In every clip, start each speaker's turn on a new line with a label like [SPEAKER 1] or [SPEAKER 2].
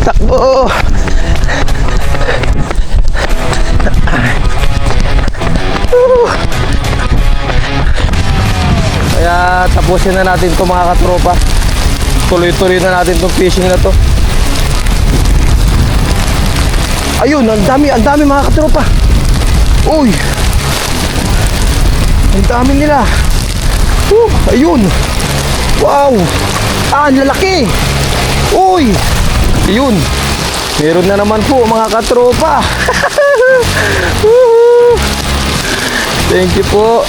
[SPEAKER 1] Takbo. Kaya tapusin na natin ito mga katropa. Tuloy-tuloy na natin itong fishing na to. Ayun, ang dami mga katropa. Uy, ang dami nila. Ayun. Wow. Ang lalaki. Uy, ayun. Meron na naman po mga katropa. Thank you po.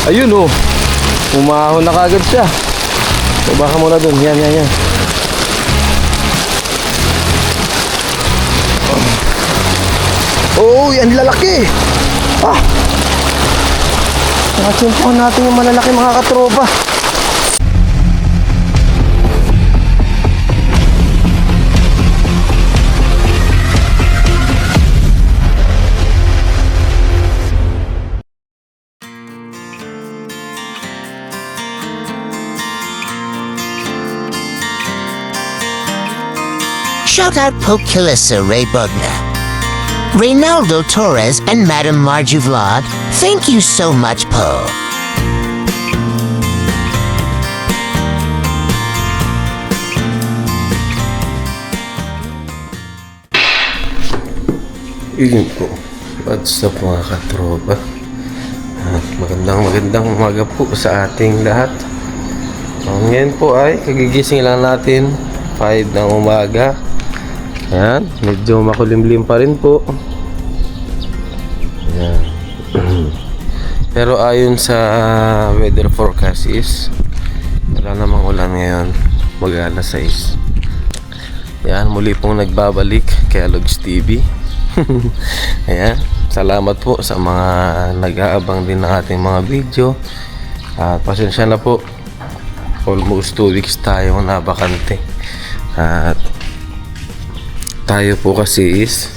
[SPEAKER 1] Ayun oh. Umahon na kagad siya. So baka muna dun. Yan. Oh, yan lalaki. Nakachimpuhan natin yung malalaki mga katropa.
[SPEAKER 2] Shout out po kila sa Ray Bugna, Reynaldo Torres, and Madam Margie Vlog. Thank you so much po.
[SPEAKER 3] Yun po. What's up mga katropa? Magandang umaga po sa ating lahat. Ngayon po ay kagigising lang natin 5 ng umaga. Ayan, medyo makulimlim pa rin po. Ayan. Pero ayon sa weather forecast is wala namang ulan ngayon, mag-alas 6. Ayan, muli pong nagbabalik kay Alogs TV. Ayan, salamat po sa mga nag-aabang din ng ating mga video. At pasensya na po, almost 2 weeks tayong nabakante. At tayo po kasi is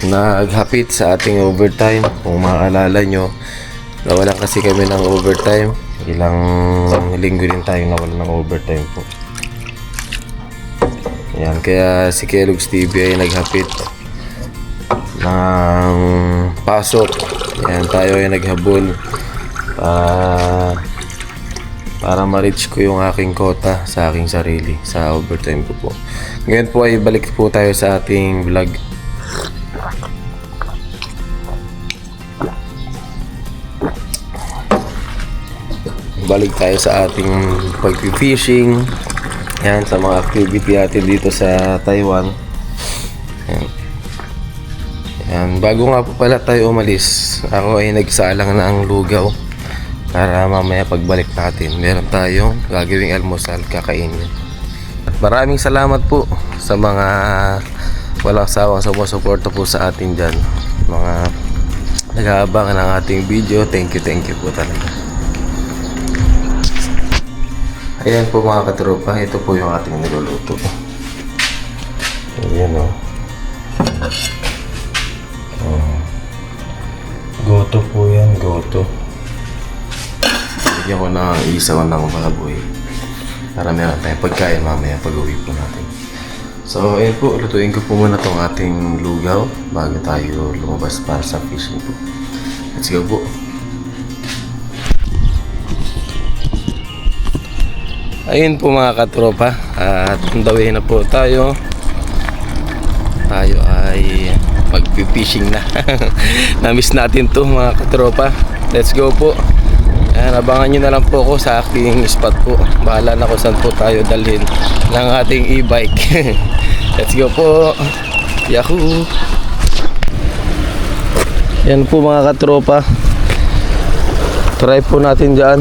[SPEAKER 3] naghapit sa ating overtime. Kung maaalala nyo, nawalan kasi kami ng overtime. Ilang linggo din tayo nawalan ng overtime po. Ayan, kaya si Kellogg's TV ay naghapit ng pasok. Ayan, tayo ay naghabol para ma-reach ko yung aking quota sa aking sarili sa overtime ko po. Ngayon po ay balik po tayo sa ating vlog. Balik tayo sa ating pag-fishing. Yan, sa mga activity natin dito sa Taiwan. Yan. Yan. Bago nga po pala tayo umalis, ako ay nagsalang na ang lugaw para mamaya pagbalik natin meron tayong gagawing almusal kakainin. At maraming salamat po sa mga walang sawang sumusuporta po sa atin dyan, mga nag-aabangan ng ating video. Thank you po talaga. Ayan po mga katropa, ito po yung ating niluluto. Ayan o. Goto po yan, goto. Bigyan ko ng isaw ng baboy para meron tayong pagkain mamaya pag-uwi po natin. So ayan po, lutuin ko po muna itong ating lugaw bago tayo lumabas para sa fishing po. Let's go po. Ayun po mga katropa, at dawin na po tayo. Tayo ay mag-fishing na. Na-miss natin to mga katropa. Let's go po. Ayan, abangan nyo na lang po ako sa aking spot po. Bahala na kung saan po tayo dalhin ng ating e-bike. Let's go po. Yahoo! Yan po mga katropa. Try po natin dyan.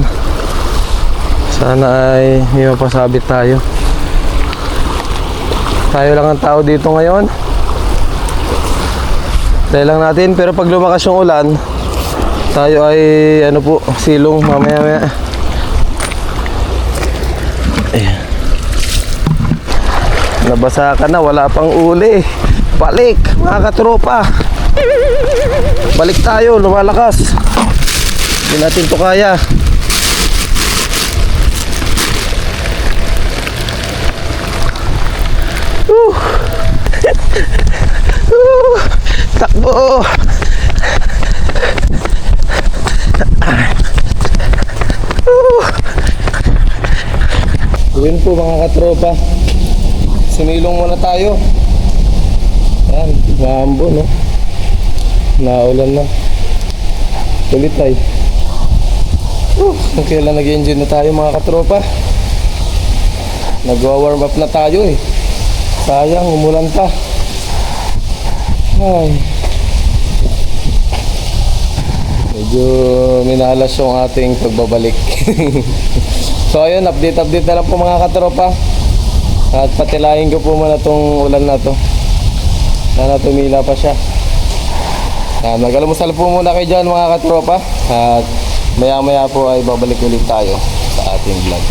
[SPEAKER 3] Sana ay may mapasabit tayo. Tayo lang ang tao dito ngayon. Try lang natin, pero pag lumakas yung ulan, tayo ay ano po, silong mamaya. Ayan. Nabasa ka na, wala pang uli. Balik mga katropa. Balik tayo, lumalakas. Hindi natin to kaya.
[SPEAKER 1] Oo. Yun po mga katropa. Sumilong muna tayo. Ayan, maambo no. Naulan na. Kulit tayo. Kung kailan nag-enjoy na tayo mga katropa. Nagwa-warm up na tayo eh. Sayang, umulan pa. Ay. Medyo minalas yung ating pagbabalik. So ayun, update na lang po mga katropa. At patilayin ko po muna tong ulan na to. Sana tumila pa siya. Nag-almusal po muna kayo dyan mga katropa. At maya maya po ay babalik ulit tayo sa ating vlog.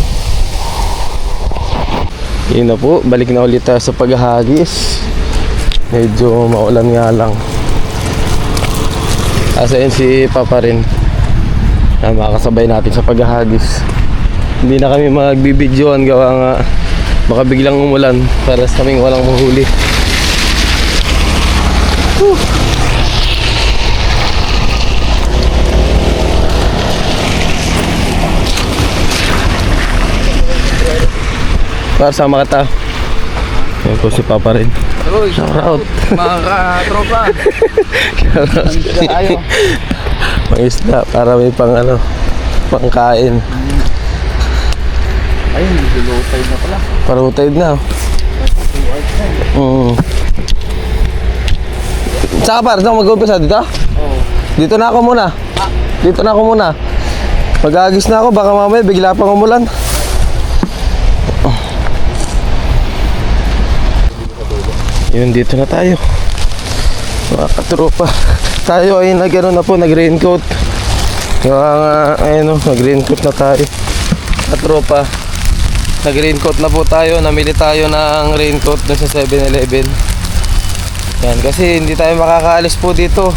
[SPEAKER 1] Yun na po, balik na ulit tayo sa paghahagis. Medyo maulan nga lang. Asa yun si Papa rin. Makakasabay natin sa paghahagis. Hindi na kami magbibidyoan gawa nga baka biglang umulan para sa kaming walang mahuli. Para sama ka ta. Yan po si Papa rin. Shout out.
[SPEAKER 3] Mga katropa.
[SPEAKER 1] Tayo. Pangisda para may pang ano, pangkain.
[SPEAKER 3] Ayun, low tide na pala.
[SPEAKER 1] Para tide na. Saka par, saan mag-umpisa dito?
[SPEAKER 3] Oo.
[SPEAKER 1] Dito na ako muna. Dito na ako muna. Mag-agis na ako, baka mamaya bigla pang umulan. Yun, dito na tayo. Mga katropa. Tayo ay nag-ano na po, nag-raincoat. Ayun o, nag-raincoat na tayo. Katropa. Nag-raincoat na po tayo. Namili tayo ng raincoat dun sa 7-Eleven. Yan, kasi hindi tayo makakaalis po dito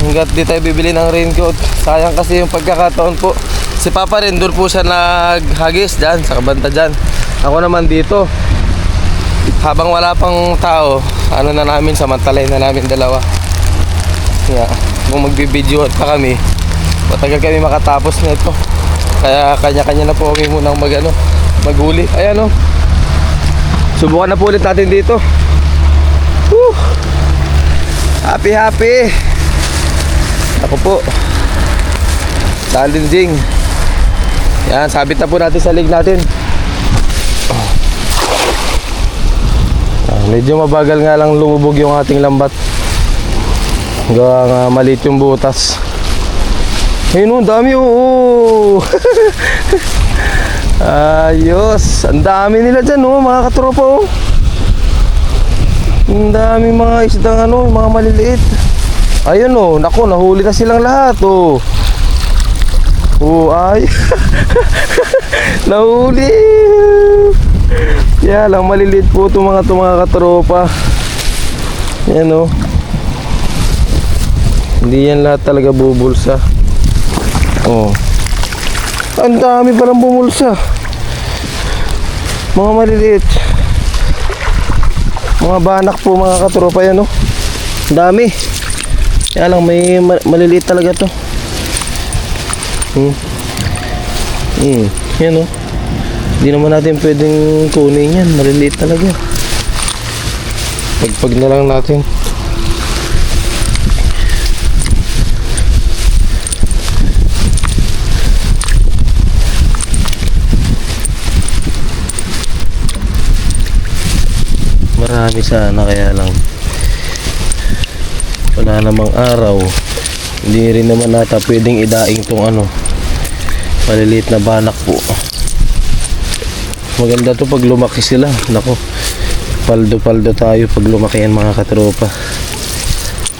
[SPEAKER 1] hanggat di tayo bibili ng raincoat. Sayang kasi yung pagkakataon po. Si Papa rin, doon po siya naghagis dyan, sa kabanta dyan. Ako naman dito. Habang wala pang tao, ano na namin, samantalay na namin dalawa. Yeah, kung magbibidyoan pa kami, matagal kami makatapos nito. Kaya kanya-kanya na po kami munang maghuli. Ayan o. Subukan na po ulit natin dito. Woo! Happy happy. Ako po. Challenging. Yan, sabit na po natin sa leg natin. Medyo mabagal nga lang lumubog yung ating lambat. Gawa nga maliit yung butas. Ayun o, dami o. Ayos. Ang dami nila dyan o, mga katropa o. Ang dami mga isdang mga maliliit. Ayun o, naku, nahuli na silang lahat o. Ay. Nahuli. Yeah, lang maliliit po itong mga katropa. Yan o. Hindi yan lahat talaga bubulsa. Oh. Ang dami palang bumulsa. Mga maliliit. Mga banak po mga katropa yan o. Ang dami. Kaya lang may maliliit talaga to. Yan o. Hindi naman natin pwedeng kunin yan. Maliliit talaga. Pagpag na lang natin. Marami sana, kaya lang wala namang araw. Hindi rin naman nata pwedeng idaing tong maliliit na banak po. Maganda to pag lumaki sila. Nako, paldo-paldo tayo pag lumaki yan mga katropa.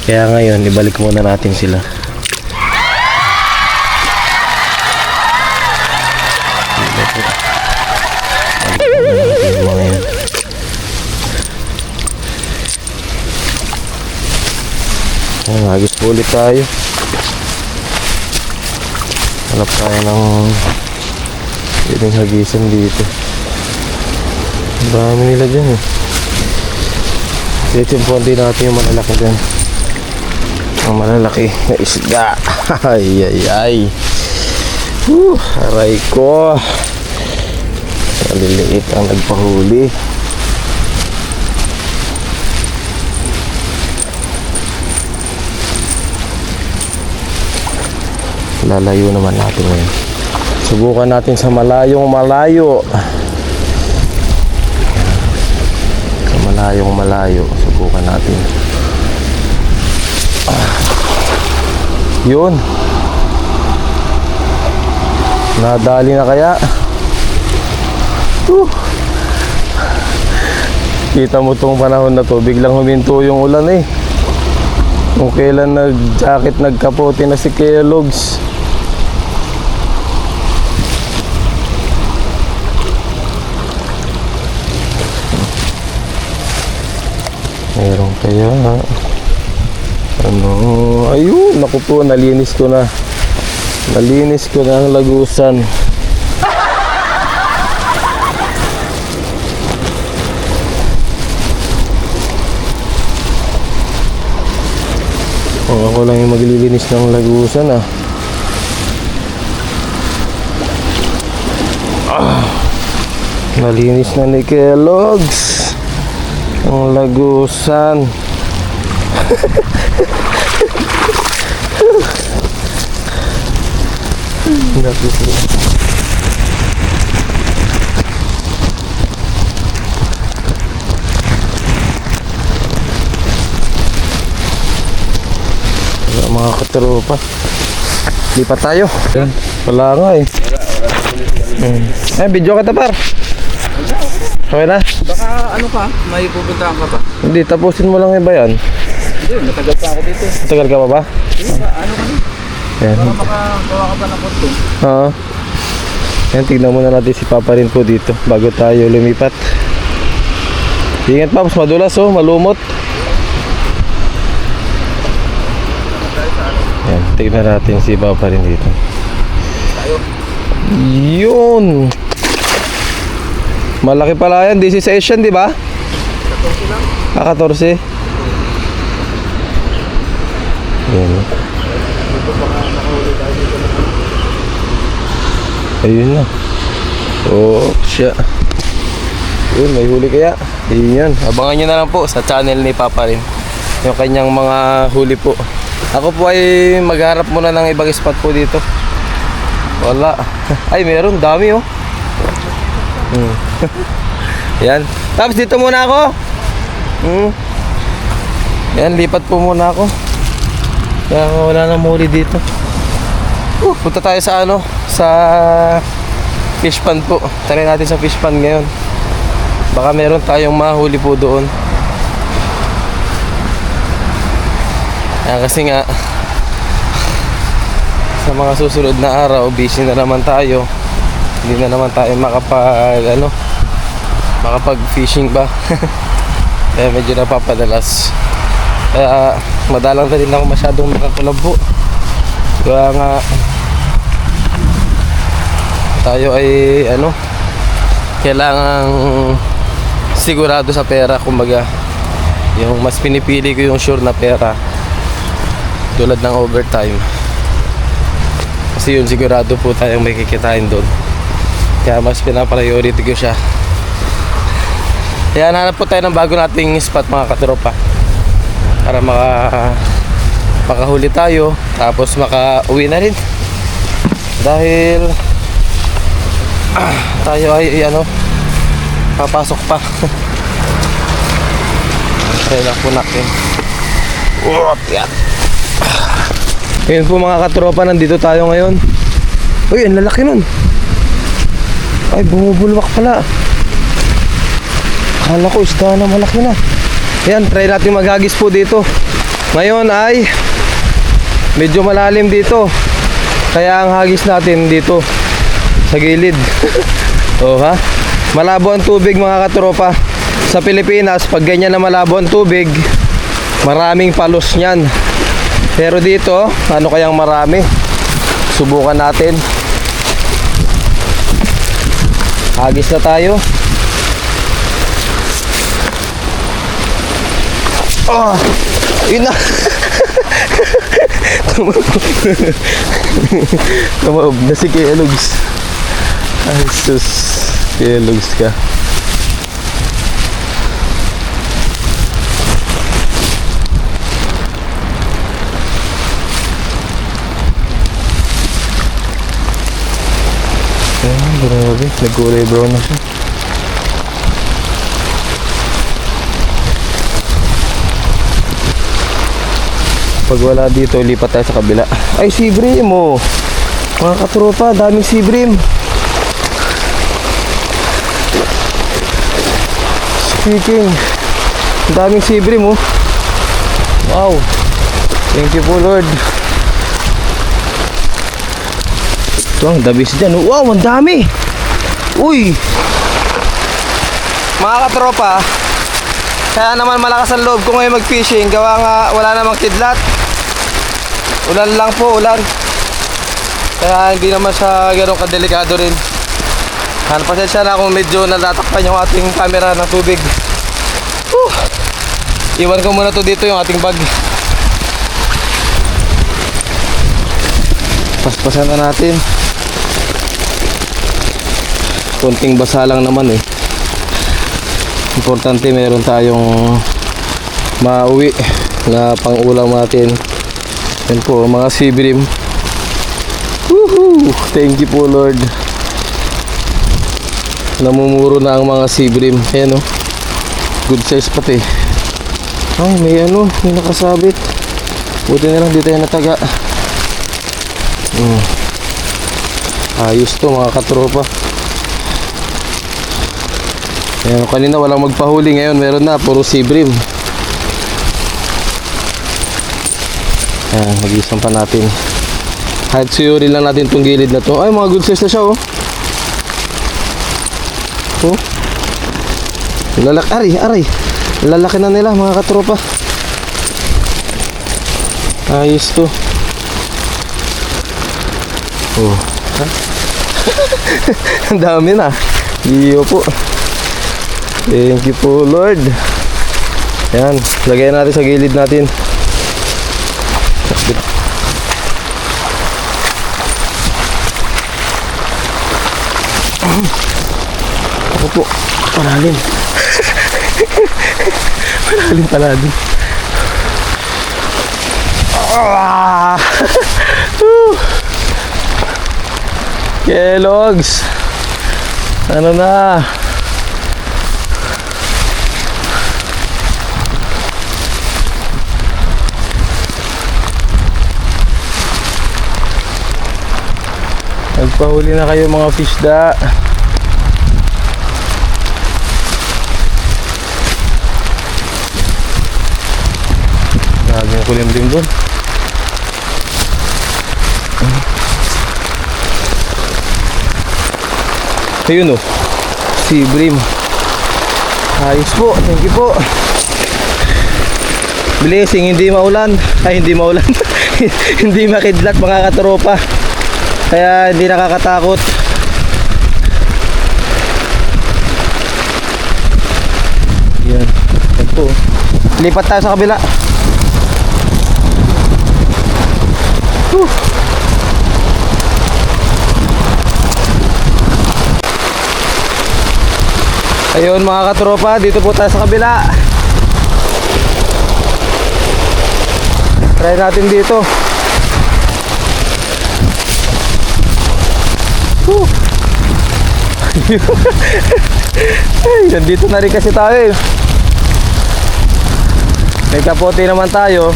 [SPEAKER 1] Kaya ngayon ibalik muna natin sila. Hagis po ulit tayo. Hanap tayo ng pwedeng hagisan dito. Dami nila dyan eh. Titimpuan din natin yung malalaki dyan. Ang malalaki na isda. Ay, ay, ay. Aray ko. Maliliit ang nagpahuli. Lalayo naman natin ngayon. Subukan natin sa malayong malayo. Sa malayong malayo. Subukan natin. Yun. Nadali na kaya? Kita mo tong panahon na to, biglang huminto yung ulan eh. Kung kailan nag-jacket, nagkapote na si Kellogg's. Meron kaya ano, ayun, naku po, nalinis ko na ang lagusan. Ako lang yung maglilinis ng lagusan Nalinis na ni Kellogg's ang lagusan. Mga katropa, lipat tayo. Wala nga eh. Video kita par. Okay na?
[SPEAKER 4] Baka ano ka, may pupuntahan ka pa?
[SPEAKER 1] Hindi, tapusin mo lang iba yan.
[SPEAKER 4] Hindi, matagal pa ako dito.
[SPEAKER 1] Matagal ka pa ba?
[SPEAKER 4] Hindi ba, ano ka na?
[SPEAKER 1] Yan.
[SPEAKER 4] Baka makagawa ka pa ng konto.
[SPEAKER 1] Oo. Yan, tignan muna natin si Papa rin po dito bago tayo lumipat. Ingat Paps, madulas oh, malumot. Yan, tignan natin si Papa rin dito. Yun! Malaki pala yan, 16 yan, di ba?
[SPEAKER 4] 14 lang.
[SPEAKER 1] 14. Yan. Ayun na. Oh, siya. Yun, may huli kaya. Yun yan. Abangan nyo na lang po sa channel ni Papa rin yung kanyang mga huli po. Ako po ay magharap muna ng ibang spot po dito. Wala. Ay, meron. Dami oh. Yan. Tapos dito muna ako. Yan, lipat po muna ako. Kaya wala nang muli dito. Punta tayo sa ano, sa fish pond po. Try natin sa fish pond ngayon. Baka meron tayong mahuli po doon. Yan, kasi nga sa mga susunod na araw, busy na naman tayo. Hindi na naman tayo makapag fishing ba. Kaya medyo napapadalas. Kaya madalang na rin ako masyadong makakulabo. Kaya nga tayo ay kailangang sigurado sa pera. Kumbaga yung mas pinipili ko yung sure na pera, tulad ng overtime, kasi yun sigurado po tayong may kikitain doon. Kaya mas pinapriority ko siya. Kaya hanap po tayo ng bago nating spot mga katropa, para makahuli tayo, tapos makauwi na rin. Dahil tayo ay papasok pa. Kaya po natin. Yan. Ngayon po mga katropa, nandito tayo ngayon. Uy, ang lalaki nun. Ay, bumubulwak pala. Akala ko isda na malaki na. Yan, try natin maghagis po dito. Ngayon ay medyo malalim dito. Kaya ang hagis natin dito sa gilid. Oh ha? Malabo ang tubig mga katropa. Sa Pilipinas, pag ganyan na malabo ang tubig, maraming palos niyan. Pero dito, ano kayang marami? Subukan natin. Hagis na tayo. Oh, yun na. Tumaob na si Kellogg's. Ay sus, Kellogg's ka. Grabe, nag-kulay brown na siya. Pag wala dito, lipat tayo sa kabila. Ay, sea bream oh. Mga katropa, daming sea bream. Speaking, daming sea bream oh. Wow. Thank you po Lord. Ito ang dabis dyan. Wow, ang dami. Uy. Mga katropa, kaya naman malakas ang loob ko ngayon mag-fishing. Gawa nga wala namang kidlat. Ulan lang po, ulan. Kaya hindi naman siya gano'ng kadelikado rin. Pasensya na kung medyo natatakpan yung ating camera ng tubig. Iwan ko muna to dito yung ating bag. Paspasan na natin. Konting basa lang naman eh. Importante meron tayong mauwi na pang-ulam natin. Yan po mga sea bream. Woohoo! Thank you po Lord. Namumuro na ang mga sea bream. Ayan o. Good size pati. Ay may ano, may nakasabit. Buti na lang dito yung nataga. Ayos to mga katropa. Ayan, kanina walang magpahuli, ngayon meron na, puro sea bream. Ayan, mag-isang pa natin. Kahit suyurin lang natin itong gilid na to. Ay, mga good size na siya oh. Oh. Aray. Lalaki na nila mga katropa. Ayos to. Oh. Ang dami na. Iyo po. Thank you po Lord. Ayan, lagyan natin sa gilid natin. Ako po, malalim. Malalim pala din. Kellogg's. Ano na? Nagpahuli na kayo mga fishda. Grabe yung kulimlim doon. Ayun o, sea bream. Ayos po, thank you po. Blessing, hindi maulan. Ay, hindi maulan. Hindi makidlat mga katropa. Kaya hindi nakakatakot. Yan. Yan po. Lipat tayo sa kabila. Ayun mga katropa, dito po tayo sa kabila. Try natin dito. Ay, nandito na rin kasi tayo eh. May kapote naman tayo.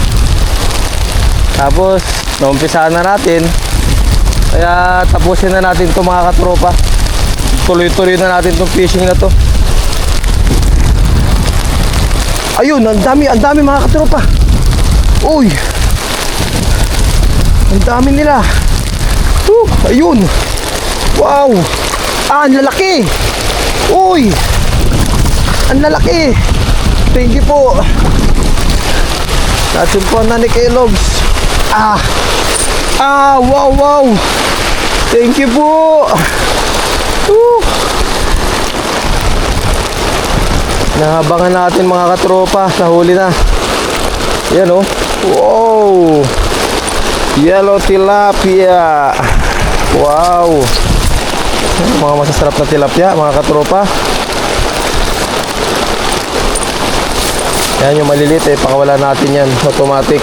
[SPEAKER 1] Tapos naumpisahan na natin. Kaya tapusin na natin ito mga katropa. Tuloy-tuloy na natin itong fishing na to. Ayun, ang dami mga katropa. Uy, ang dami nila. Ayun. Wow. Ang lalaki. Uy, ang lalaki. Thank you po. Natsumpuan na ni Kellogg's. Wow. Thank you po. Nahabangan natin mga katropa. Nahuli na. Yan oh. Wow. Yellow tilapia. Wow. Mga masasarap na tilapia, mga katropa. Yan yung maliliit eh, pakawala natin yan, automatic.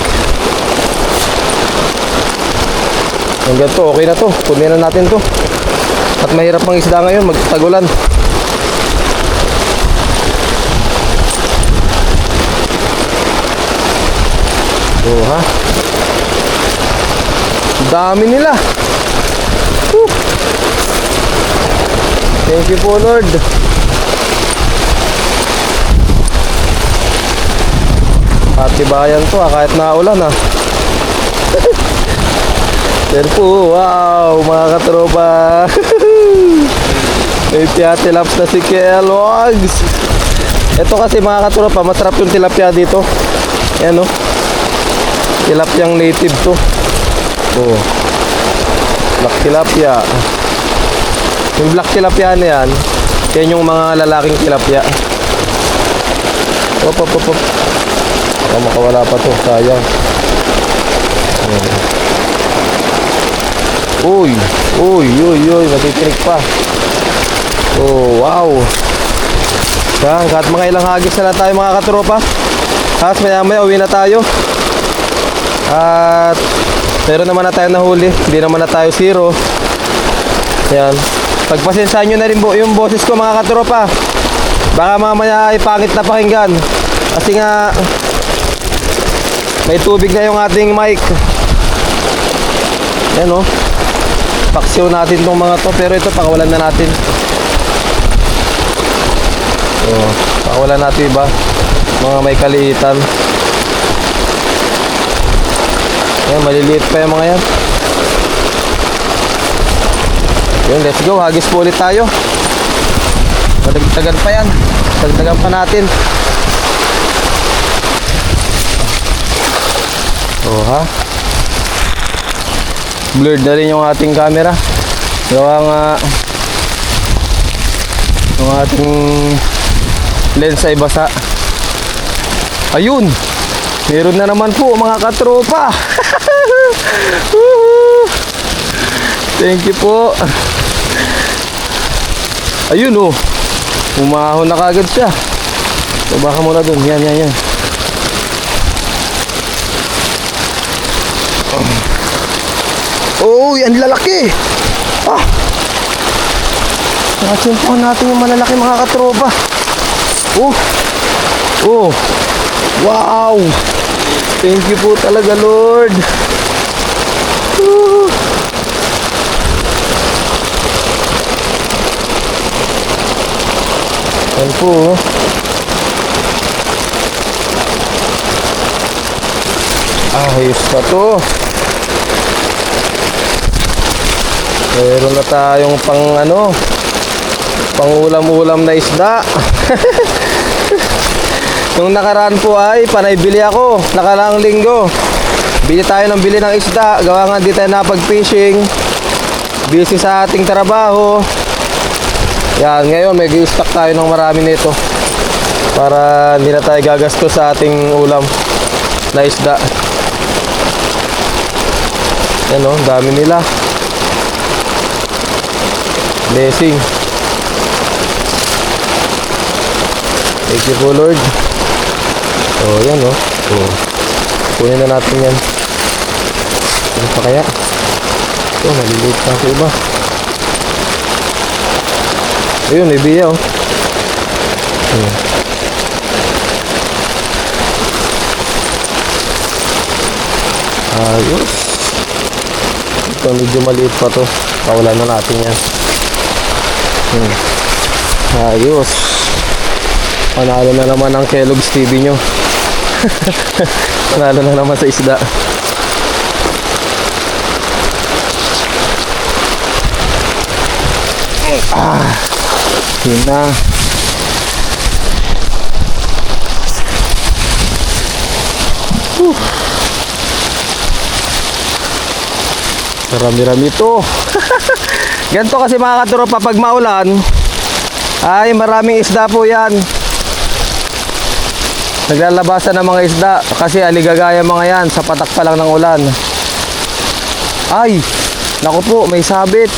[SPEAKER 1] Hanggang to, okay na to, kunin na natin to. At mahirap pang isda ngayon, magtagulan. Oh ha. Dami nila. Woo. Thank you po Lord. Patibayan to kahit naulan ha. Yan po, wow mga katropa. May tilapia na si Kellogg's. Ito kasi mga katropa, masarap yung tilapia dito. Yan o. Tilapiyang native to. Oh. Black tilapia. Yung black tilapia na yan, yan yung mga lalaking tilapia. Op. Baka makawala pa to, sayang. Uy, matitinig pa. Oh, wow. Yan, kahit mga ilang hagis na tayo mga katropa. Tapos maya uwi na tayo. At meron naman na tayo nahuli. Hindi naman na tayo zero. Yan. Pagpasensyahan nyo na rin yung boses ko mga katropa. Baka mamaya ay pangit na pakinggan. Kasi nga may tubig na yung ating mic. Yan o. Paksiw natin tong mga to. Pero ito pakawalan na natin. O, pakawalan natin iba. Mga may kaliitan. Yan, maliliit pa yung mga yan. Yun, let's go. Hagis po ulit tayo. Madagdagan pa yan. Dagdagan pa natin. Oh ha. Blurred na rin yung ating camera. Gawa nga yung ating lens ay basa. Ayun. Meron na naman po mga katropa. Thank you po. Ayun oh. Umahon na kagad siya. Baka muna dun. Yan. Oh, yan lalaki. Nakachimpuhan natin yung malalaki mga katropa. Oh. Wow. Thank you po talaga Lord. Yan po. Ayos na to. Meron na tayong pang ulam-ulam na isda. Nung nakaraan po ay panaybili ako. Nakaraang linggo. Bili tayo ng bili ng isda. Gawa nga di tayo napag-fishing. Busy sa ating trabaho. Yan, ngayon mag-i-stock tayo ng marami nito. Para hindi na tayo gagastos sa ating ulam na isda. Yan o, dami nila. Blessing. Thank you po Lord. Oh, yan o. Oh. Kunin na natin yan. Ano pa kaya? Ito, maliliit pa sa iba. Ayun, may biya oh. Ayos. Ito, medyo maliit pa to. Kawalan na natin yan. Ayos. Panalo na naman ang Kellogg's TV nyo. Panalo na naman sa isda. Yun na. Marami-rami ito. Ganito kasi mga katropa, pag maulan ay maraming isda po yan. Naglalabasan ng mga isda kasi aligagaya mga yan sa patak pa lang ng ulan. Ay, naku po, may sabit.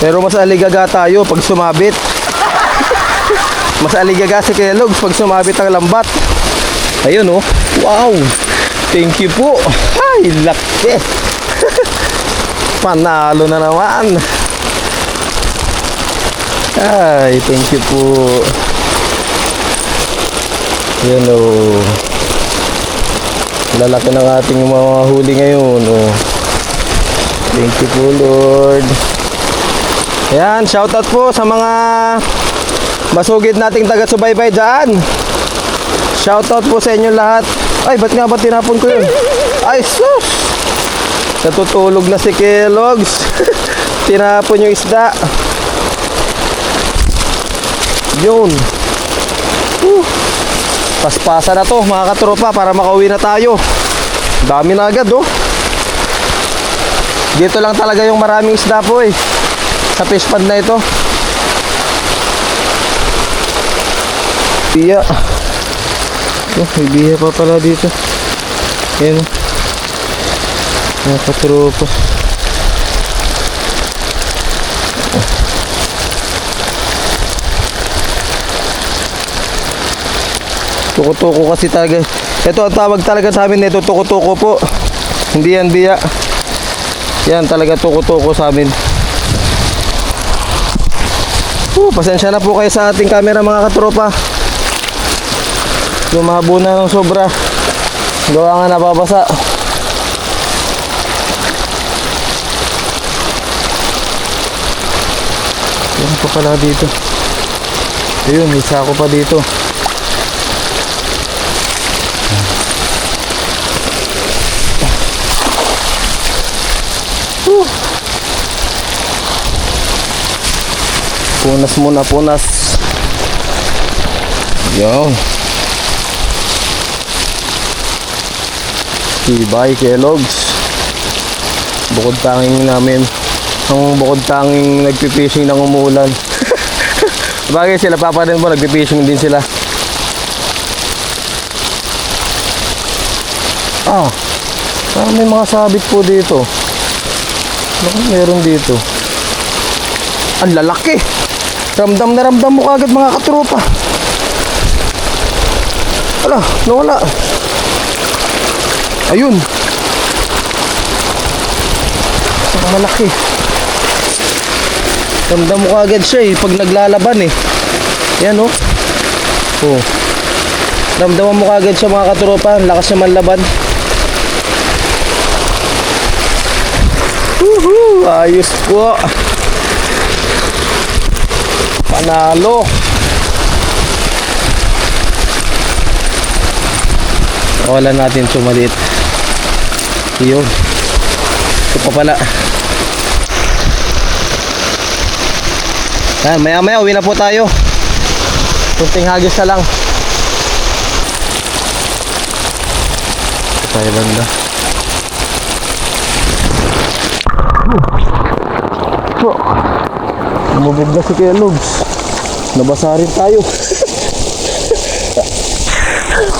[SPEAKER 1] Pero mas aligaga tayo pag sumabit. Mas aligaga si Kellogg's pag sumabit ang lambat. Ayun oh. Wow. Thank you po. Ay, laki. Panalo na naman. Ay, thank you po. Yan oh. Lalaki ng ating mga huli ngayon oh. Thank you po, Lord. Ayan, shoutout po sa mga masugid nating taga-subaybay dyan. Shoutout po sa inyo lahat. Ay, ba't nga ba tinapon ko yun? Ay, sus! Natutulog na si Kellogg's. Tinapon yung isda. Yun. Paspasa na to mga katropa para makauwi na tayo. Dami na agad oh. Dito lang talaga yung maraming isda po eh. Sa fish pond na ito. Biya. Oh, may biya pa pala dito. Ayan. Mga katropa. Tuko-tuko kasi talaga. Ito ang tawag talaga sa amin nito, tuko-tuko po. Hindi yan biya. Yan talaga tuko-tuko sa amin. Pasensya na po kayo sa ating camera mga katropa. Lumabo na ng sobra. Gawa nga nababasa. Yan pa pala dito. Ayun, may sako pa dito. Punas muna, punas. Yo. Tibay, Kellogg's. Bukod tanging namin. Ang bukod tanging nagpipishing ng umuulan. Bagay sila, papa rin po, nagpipishing din sila. Ah, parang may mga sabit po dito. Ano meron dito? Ang lalaki! Ramdam na ramdam mo kagad mga katropa. Ala, nawala. Ayun. Ang malaki. Ramdam mo kagad siya eh pag naglalaban eh. Yan oh. Oh. Ramdaman mo kagad siya mga katropa. Ang lakas niya manlaban. Woohoo! Ayos po. Panalo. Wala natin sumalit. Yun. Ito pa pala. Yan, maya maya uwi na po tayo. Kunting hagis na lang. Ito tayo banda. Lumubog na si Kellogg's. Nabasa rin tayo.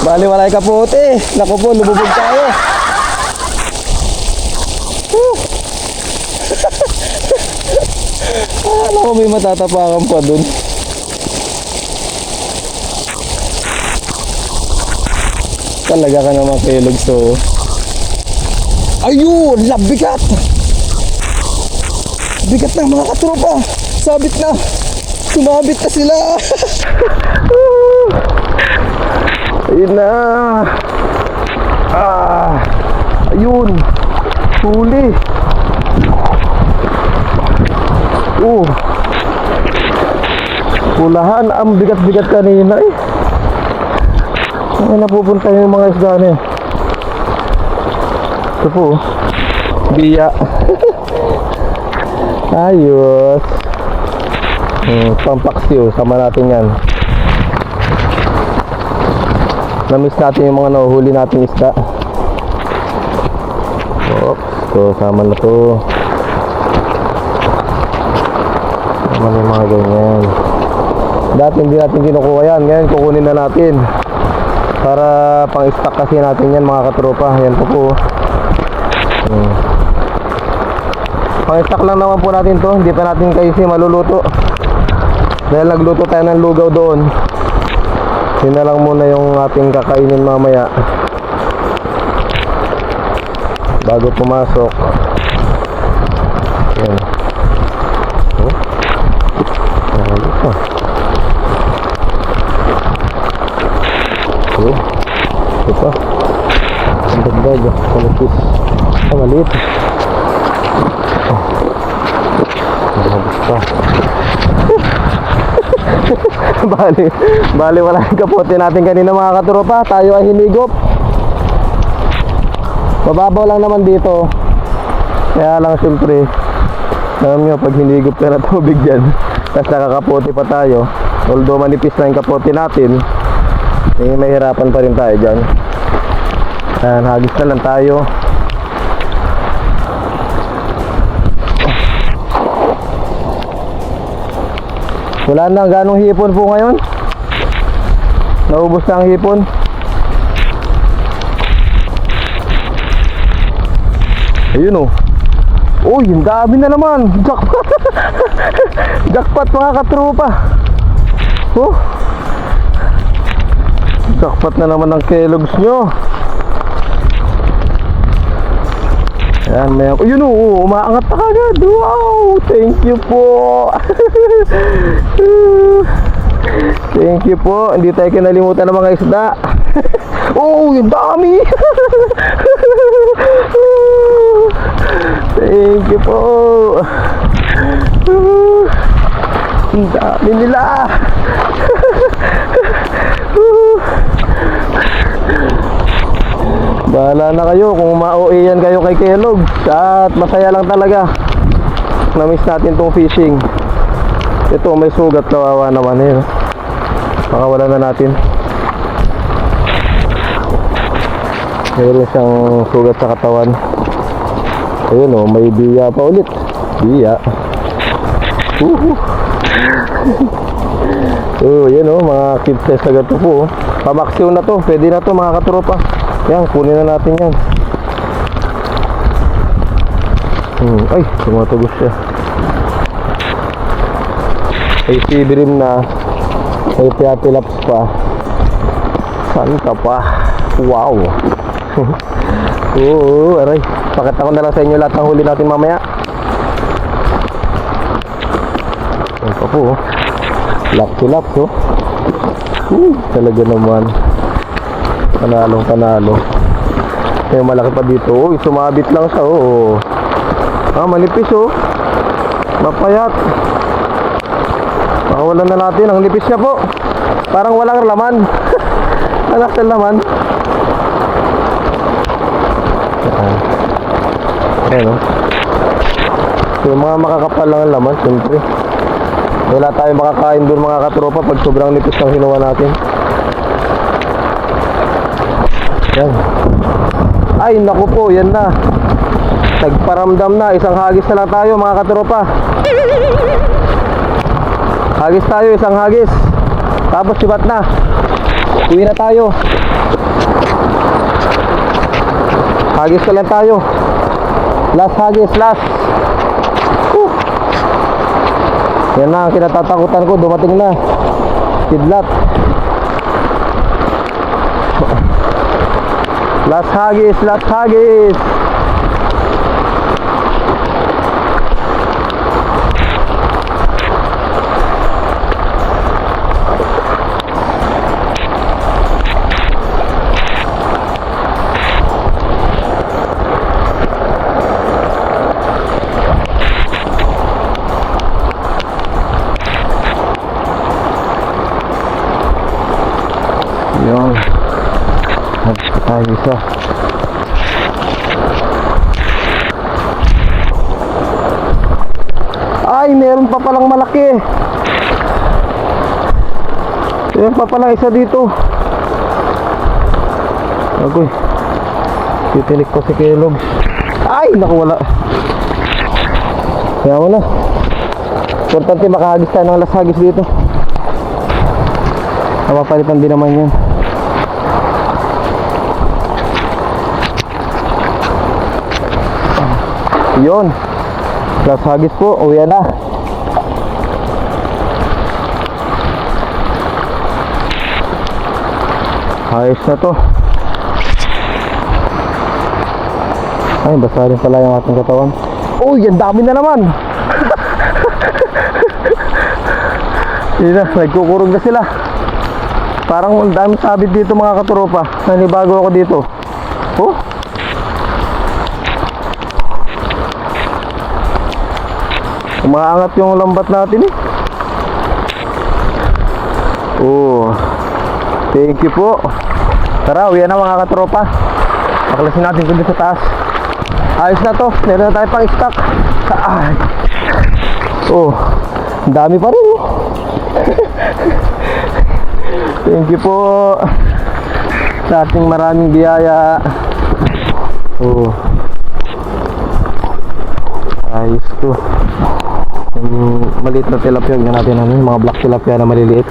[SPEAKER 1] Bali walay kapote. Naku po, lumubog tayo. Alam ko may matatapakan pa dun. Talaga ka naman Kellogg's to. Ayun! Labigat! Bigat na mga katropa. Sabit na. Sumabit na sila. Ayun na. Ayun. Huli. Pulahan. Ang bigat-bigat kanina eh. Ay, napupunta yung mga isda na eh. Ito po. Biya. Ayos. Pampaksiw, sama natin yan. Namiss natin yung mga nahuhuli natin isda. Oops, so sama na to. Sama na yung mga ganyan. Dati hindi natin kinukuha yan. Ngayon kukunin na natin. Para pang-stock kasi natin yan mga katropa. Yan po. Pang-stock lang naman po natin to. Hindi pa natin kasi maluluto. Dahil nagluto tayo ng lugaw doon. Yun na lang muna yung ating kakainin mamaya. Bago pumasok. Yan. Nakalit pa. Ito pa. Ang dagdag. Kalapit. Maliit. Nakalit pa. Bali wala yung kapote natin kanina mga katropa. Tayo ay hinigop. Mababaw lang naman dito. Kaya lang siyempre, alam nyo pag hinigop ka na tubig dyan, tapos nakakapote pa tayo, although manipis na yung kapote natin, eh, mahirapan pa rin tayo dyan. Hagis na lang tayo. Wala na ganong hipon po ngayon. Naubos na ang hipon. Ayun oh. Uy, ang dami na naman. Jackpot. Jackpot mga katropa. Oh. Jackpot na naman ang Kellogg's nyo. Ayan, may... Ayun oh, umaangat na kagad. Wow, thank you po. Thank you po. Hindi tayo kinalimutan ng mga isda. Oh, yung dami. Thank you po. Ang dami nila. Bahala na kayo kung ma-OA yan kayo kay Kellogg's. At masaya lang talaga. Na-miss natin tong fishing. Ito may sugat, kawawa naman eh. Makawalan na natin. Mayroon siyang sugat sa katawan. Ayun oh, may biya pa ulit. Biya. Oh, yan oh, mga kid size na gato po. Pamaksiw na to, pwede na to mga katropa. Yan, kunin na natin yan. Ay, tumatugos siya. Ay, sibirim na. Ay, piatilaps pa. Saan ka pa? Wow. Oo, aray. Pakita ko na lang sa inyo lahat ng huli natin mamaya. Yan pa po oh. Laps oh. Talaga naman. Panalong panalo. May malaki pa dito. Uy, sumabit lang siya oh. Manipis oh. Mapayat. Makawalan na natin. Ang nipis niya po. Parang walang laman. Anak sa laman. Ayan o. Yung mga makakapal lang ang laman, siyempre. Wala tayong makakain doon mga katropa pag sobrang nipis ng hinuha natin. Yan. Ay, naku po, yan na. Nagparamdam na. Isang hagis na lang tayo mga katropa. Hagis tayo, isang hagis. Tapos sibat na. Uwi na tayo. Hagis ka lang tayo. Last hagis, last. Yan na ang kinatatakutan ko. Dumating na. Kidlat. Last hagis, last hagis. Yun. Habis pa tayo isa. Ay, meron pa palang malaki. Meron pa palang isa dito. Agoy. Titinik ko si Kellogg's. Ay, naku, wala. Kaya mo na. Importante makahagis tayo ng last hagis dito. Napapalitan din naman yun. Yun. Plus hagis po, uwi na. Ayos na to. Ay, basa rin pala yung ating katawan. Uy, ang dami na naman. Yun na, nagkukurog na sila. Parang ang dami sabit dito mga katropa. Nanibago ako dito. Oh. Umaangat yung lambat natin eh. Oh. Thank you po. Tara, uwi na mga katropa. Paklasin natin ito sa taas. Ayos na to. Meron na tayo pang stock. Ay. Oh. Ang dami pa rin oh. Thank you po sa ating maraming biyaya. Oh. Ayos to. Yung maliit na tilapia, yun natin ano, yung mga black tilapia na maliliit.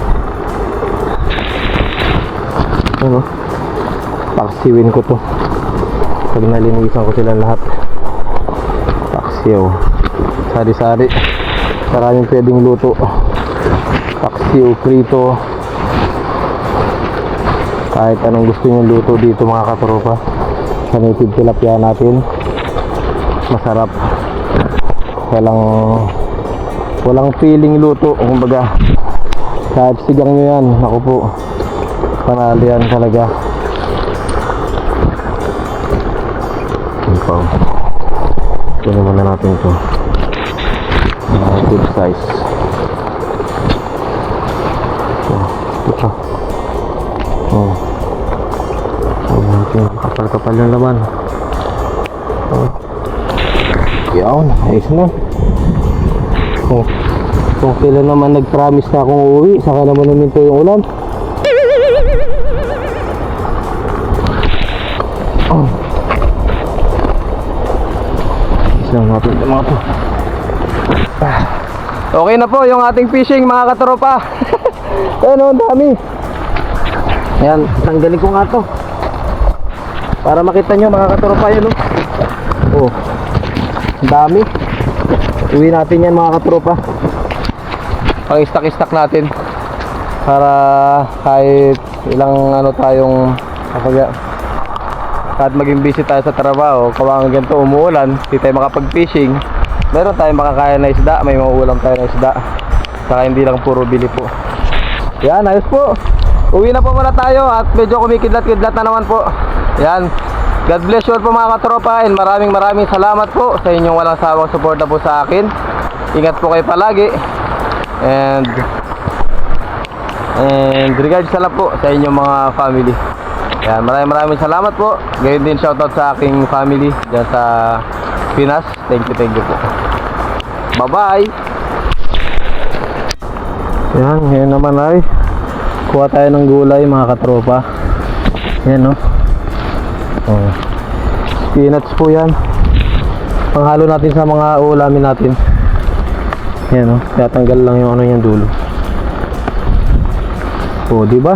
[SPEAKER 1] Ano? Paksiwin ko to. Pag nalinisan ko sila lahat. Paksiw. Sari-sari. Maraming pwedeng luto. Paksiw, prito. Kahit anong gusto nyo luto dito mga katropa. Sa native tilapia natin. Masarap. Walang feeling luto. Kumbaga, kahit sigang nyo yan, ako po, panalo yan talaga. Ito. Kunin muna natin ito. Good size. Ito. Oh. Kapal-kapal yung laman. Oh. Yan, ayos na. Oh. Kung kailan naman nag-promise na akong uuwi, saka naman naminto yung ulan. Oh. Isang natin ito mga to. Okay na po yung ating fishing mga katropa. Ano, ang dami. Ayan, tanggalin ko nga to para makita nyo mga katropa yun. Oh, ang dami. Uwi natin yan mga katropa. Pang istak-istak natin para kahit ilang ano tayong kahit maging busy tayo sa trabaho, kawangan ganito umuulan, hindi tayo makapag-fishing, meron tayong makakain na isda, may mauulam tayo na isda, saka hindi lang puro bili po. Yan, ayos po. Uwi na po muna tayo at medyo kumikidlat-kidlat na naman po. Yan, God bless you all po mga katropa, and maraming salamat po sa inyong walang sawang suporta po sa akin. Ingat po kayo palagi, and regards sa lahat po sa inyong mga family. Yan, maraming salamat po. Gayon din shoutout sa aking family dyan sa Pinas. Thank you po. Bye bye. Yan, ngayon naman ay kuha tayo ng gulay mga katropa. Yan no. Oh. Peanuts po yan. Panghalo natin sa mga ulamin natin. Yan no. Tatanggal lang yung ano yung dulo. Oh, di ba?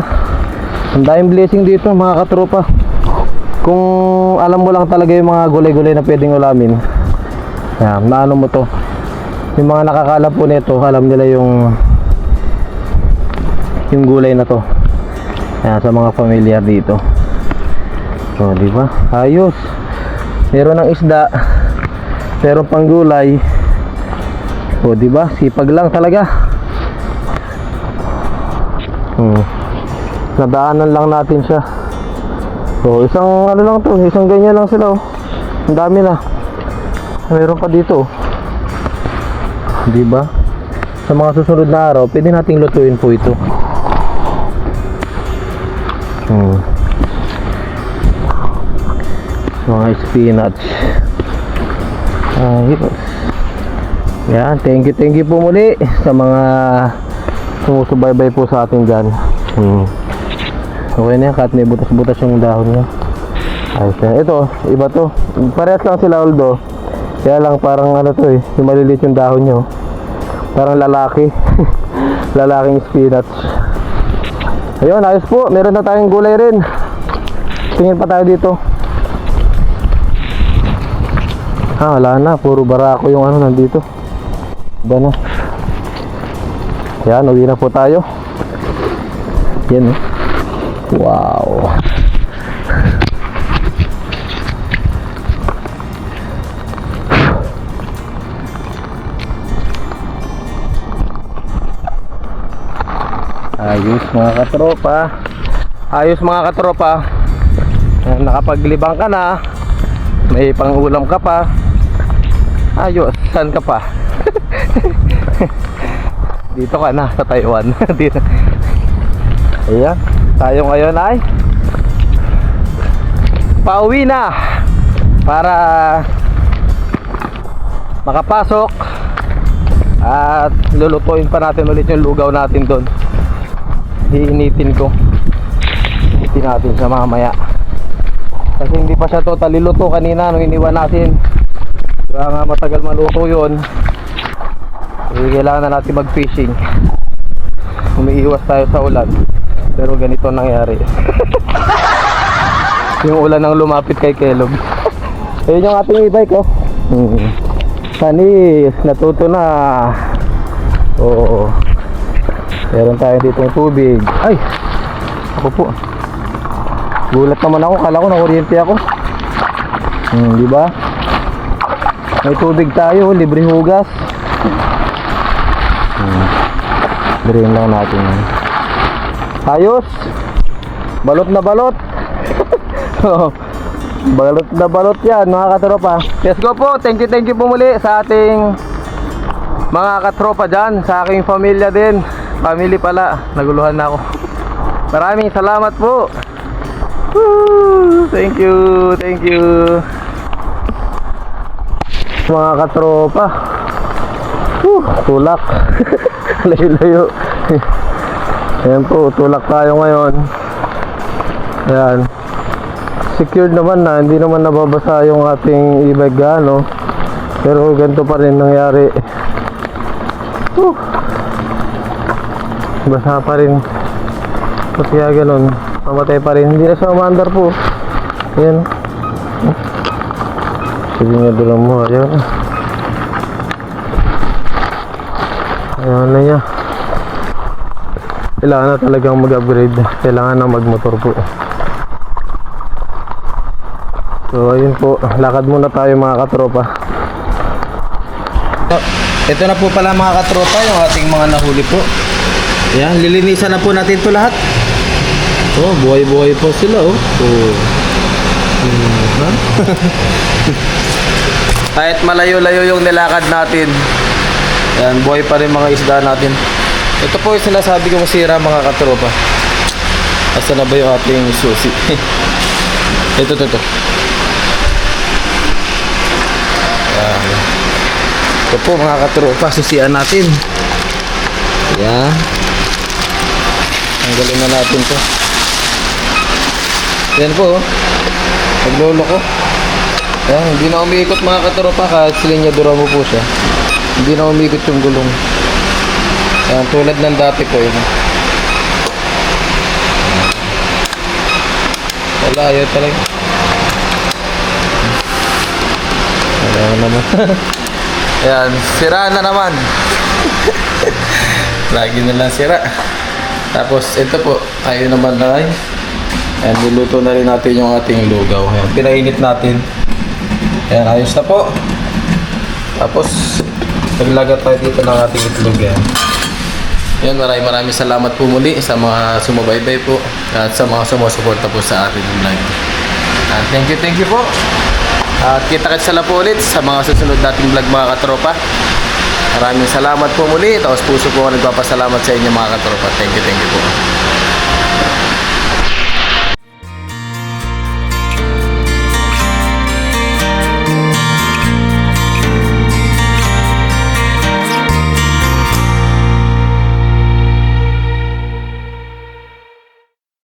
[SPEAKER 1] Ang daming blessing dito mga katropa. Kung alam mo lang talaga yung mga gulay-gulay na pwedeng ulamin. Yan, maano mo to. Yung mga nakakaalam po nito, alam nila yung gulay na to. Yan, sa mga familiar dito. So, di ba? Ayos. Meron ng isda. Meron pang gulay. O, di ba? Sipag lang talaga. Nadaanan lang natin siya. So, isang ano lang to, isang ganyan lang sila oh. Ang dami na. Meron pa dito. Di ba? Sa mga susunod na araw, pwede nating lutuin po ito. Mga spinach. Yan, thank you po muli sa mga sumusubaybay po sa atin dyan. Okay na yan, kahit may butas-butas yung dahon niya. Ayos na. Ito, iba to. Parehas lang sila although. Kaya lang parang ano to eh, yung maliliit yung dahon nyo. Parang lalaki. Lalaking spinach. Ayun, ayos po. Meron na tayong gulay rin. Tingin pa tayo dito. Wala na. Puro barako yung ano nandito. Iba na. Yan, uwi na po tayo. Yan, wow. Ayos mga katropa. Ayos mga katropa. Nakapaglibang ka na. May pangulam ka pa. Ayos, saan ka pa? Dito ka na sa Taiwan. Dito. Ayan, tayo ngayon ay pauwi na para makapasok at lulutuin pa natin ulit yung lugaw natin doon. Hiinitin ko. Hiinitin natin sa mamaya. Kasi hindi pa siya totally luto kanina nung iniwan natin. Kaya nga matagal maluto yun. Kailangan na natin mag-fishing. Umiiwas tayo sa ulan. Pero ganito nangyari. Yung ulan ang lumapit kay Kelog. Ayun yung ating e-bike oh. Panis, natuto na. Oo. Meron tayo dito ng tubig. Ay! Ako po. Gulat naman ako, kala ko nakuryente ako. Di ba? May tubig tayo, libre hugas. Libre lang natin. Ayos. Balot na balot. Balot na balot yan mga katropa. Let's go po. Thank you po muli sa ating mga katropa dyan. Sa aking pamilya din. Family pala. Naguluhan na ako. Maraming salamat po. Woo! Thank you. Thank you. Mga katropa. Tulak. Layo-layo. Ayan po, tulak tayo ngayon. Ayan. Secured naman na, hindi naman nababasa yung ating e-bike gaano. Pero ganito pa rin nangyari. Basa pa rin. Pati kaya ganun, mamatay pa rin. Hindi na siya umaandar po. Ayan. Sige nga dulang mo, ayan. Ayan na niya. Kailangan na talagang mag-upgrade. Kailangan na magmotor po. So ayun po, lakad muna tayo mga katropa. Ito na po pala mga katropa yung ating mga nahuli po. Ayan, lilinisan na po natin ito lahat. Oh, buhay-buhay po sila oh. Kahit malayo-layo yung nilakad natin, ayan, buhay pa rin mga isda natin. Ito po yung sinasabi kong sira mga katropa. Asa na ba yung ating susi? Ito. Ayan. Ito po mga katropa, susian natin. Ayan. Tanggalin na natin to. Ayan po oh. Paglolo ko. Ayan, hindi na umiikot mga katropa kahit silinyadura mo po siya. Hindi na umiikot yung gulong. Ayan, tulad ng dati po yun. Wala, ayaw talaga. Wala naman. Ayan, sira na naman. Lagi na lang sira. Tapos ito po, tayo naman na ay. Ayan, luluto na rin natin yung ating lugaw. Ayan, pinainit natin. Ayan, ayos na po. Tapos, naglagat tayo dito ng ating itlog yan. Yan, maraming salamat po muli sa mga sumubaybay po at sa mga sumusuporta po sa ating vlog. Thank you po. At kita-kits na po ulit sa mga susunod nating vlog mga katropa. Maraming salamat po muli. Tapos puso po ako nagpapasalamat sa inyo mga katropa. Thank you po.